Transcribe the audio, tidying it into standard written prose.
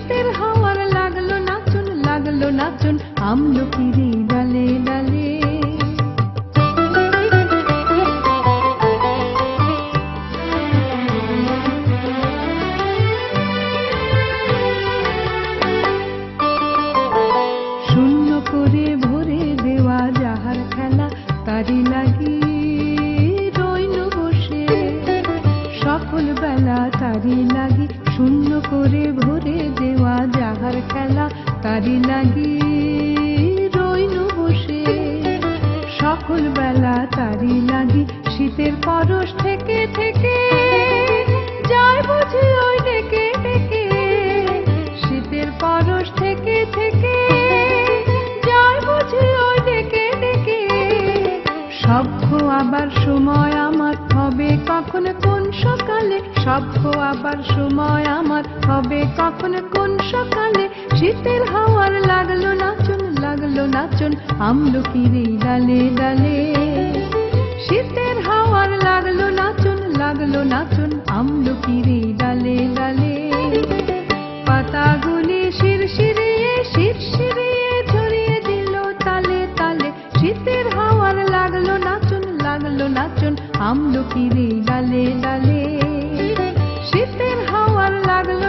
শীতের হাওয়ার লাগলো নাচন আমলকির ডালে ডালে। শূন্য করে ভরে দেওয়া যাহার খেলা তারি লাগি রইনু বসে সকল বেলা তারি লাগি। শূন্য করে ভরে দেওয়া যাহার খেলা তারি লাগি রইনু বসে সকল বেলা তারি লাগি। শীতের পরশ থেকে থেকে যায় বুঝি ওই ডেকে ডেকে। শীতের পরশ থেকে থেকে যায় বুঝি ওই ডেকে ডেকে। সভ্য আবার সময় আমার হবে কখন কোন সকালে। সভ্য আবার সময় আমার হবে কখন কোন সকালে। শীতের হাওয়ার লাগলো নাচন আমলকির ডালে ডালে। শীতের হাওয়ার লাগলো নাচন আমলকির ডালে ডালে। পাতাগুলি শিরশিরিয়ে শিরশিরিয়ে ঝরিয়ে দিল তালে তালে। শীতের হাওয়ার লাগলো নাচন আমলকির ডালে ডালে। শীতের হাওয়ার লাগলো